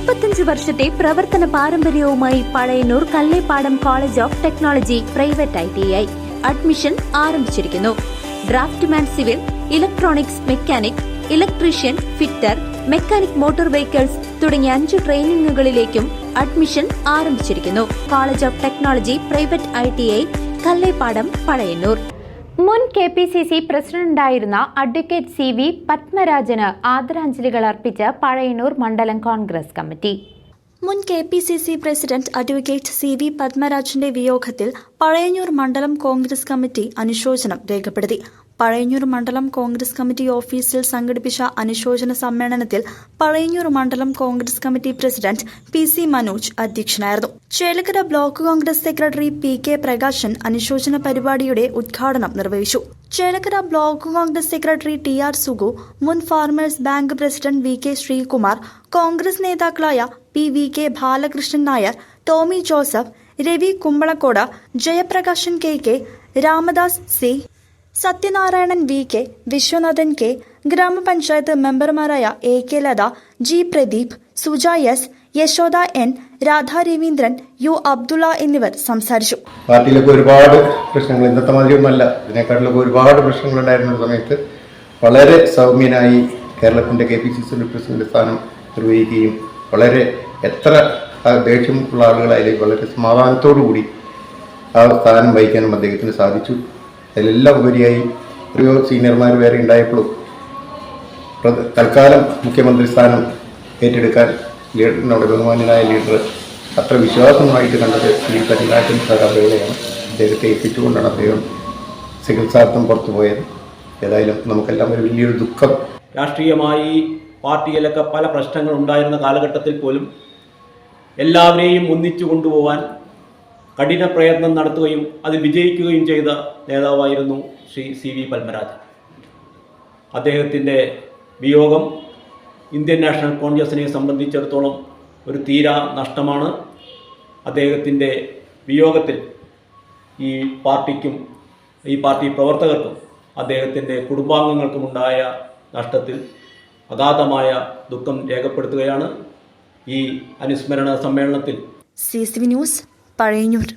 35 വർഷത്തെ പ്രവർത്തന പാരമ്പര്യവുമായി Pazhayannur Kalleppadam college of technology private ITI admission ആരംഭിച്ചിരിക്കുന്നു. Draftsman civil, electronics mechanic, electrician, fitter, mechanic motor vehicles തുടങ്ങിയ 5 ട്രെയിനിങ്ങുകളിലേക്കും അഡ്മിഷൻ ആരംഭിച്ചിരിക്കുന്നു. College of technology private ITI Kalleppadam, Pazhayannur. മുൻ KPCC പ്രസിഡന്റായിരുന്ന അഡ്വക്കേറ്റ് CV പത്മരാജന് ആദരാഞ്ജലികൾ അർപ്പിച്ച് പഴയന്നൂർ മണ്ഡലം കോൺഗ്രസ് കമ്മിറ്റി. മുൻ KPCC പ്രസിഡന്റ് അഡ്വക്കേറ്റ് CV പത്മരാജന്റെ വിയോഗത്തിൽ പഴയന്നൂർ മണ്ഡലം കോൺഗ്രസ് കമ്മിറ്റി അനുശോചനം രേഖപ്പെടുത്തി. പഴയന്നൂർ മണ്ഡലം കോൺഗ്രസ് കമ്മിറ്റി ഓഫീസിൽ സംഘടിപ്പിച്ച അനുശോചന സമ്മേളനത്തിൽ പഴയന്നൂർ മണ്ഡലം Congress committee president PC Manoj അധ്യക്ഷനായിരുന്നു. Chelakkara block Congress secretary PK Prakashan അനുശോചന പരിപാടിയുടെ ഉദ്ഘാടനം നിർവഹിച്ചു. Chelakkara block Congress secretary TR Sugu, മുൻ farmers bank president VK Sreekumar, Congress നേതാക്കളായ PVK Balakrishnan Nair, Tommy Joseph, Ravi Kumbalakkode, Jayaprakashan KK, Ramadas C, Sathyanarayanan VK, Viswanathan K, gramapanchayat മെമ്പർമാരായ AK Latha, G Pradeep, Suja S, Yashoda N, Radha Raveendran, U Abdulla എന്നിവർ സംസാരിച്ചു. പാർട്ടിയിലൊക്കെ ഒരുപാട് പ്രശ്നങ്ങൾ, ഇന്നത്തെ മാതിരിയൊന്നുമല്ല, ഇതിനേക്കാട്ടിലൊക്കെ ഒരുപാട് പ്രശ്നങ്ങളുണ്ടായിരുന്ന സമയത്ത് വളരെ സൗമ്യനായി കേരളത്തിന്റെ KPCC പ്രസിഡന്റ് സ്ഥാനം നിർവഹിക്കുകയും വളരെ എത്ര ദേഷ്യമുള്ള ആളുകളായാലും വളരെ സമാധാനത്തോടുകൂടി ആ സ്ഥാനം വഹിക്കാനും അദ്ദേഹത്തിന് സാധിച്ചു. അതിലെല്ലാം ഉപരിയായി ഒരു സീനിയർമാർ വേറെ ഉണ്ടായപ്പോഴും തൽക്കാലം മുഖ്യമന്ത്രി സ്ഥാനം ഏറ്റെടുക്കാൻ ലീഡറിനോട് ബഹുമാന്യനായ ലീഡർ അത്ര വിശ്വാസമായിട്ട് കണ്ടത് ശ്രീ പത്മരാജൻ സാറാണ്. അദ്ദേഹത്തെ ഏൽപ്പിച്ചുകൊണ്ടാണ് അദ്ദേഹം ചികിത്സാർത്ഥം പുറത്തുപോയത്. ഏതായാലും നമുക്കെല്ലാം ഒരു വലിയൊരു ദുഃഖം. രാഷ്ട്രീയമായി പാർട്ടിയിലൊക്കെ പല പ്രശ്നങ്ങൾ ഉണ്ടായിരുന്ന കാലഘട്ടത്തിൽ പോലും എല്ലാവരെയും ഒന്നിച്ചു കൊണ്ടുപോകാൻ കഠിന പ്രയത്നം നടത്തുകയും അതിൽ വിജയിക്കുകയും ചെയ്ത നേതാവായിരുന്നു ശ്രീ CV പത്മരാജൻ. അദ്ദേഹത്തിൻ്റെ വിയോഗം ഇന്ത്യൻ നാഷണൽ കോൺഗ്രസിനെ സംബന്ധിച്ചിടത്തോളം ഒരു തീരാ നഷ്ടമാണ്. അദ്ദേഹത്തിൻ്റെ വിയോഗത്തിൽ ഈ പാർട്ടിക്കും ഈ പാർട്ടി പ്രവർത്തകർക്കും അദ്ദേഹത്തിൻ്റെ കുടുംബാംഗങ്ങൾക്കുമുണ്ടായ നഷ്ടത്തിൽ അഗാധമായ ദുഃഖം രേഖപ്പെടുത്തുകയാണ്. ഈ അനുസ്മരണ സമ്മേളനത്തിൽ CCV ന്യൂസ്, പഴയന്നൂർ.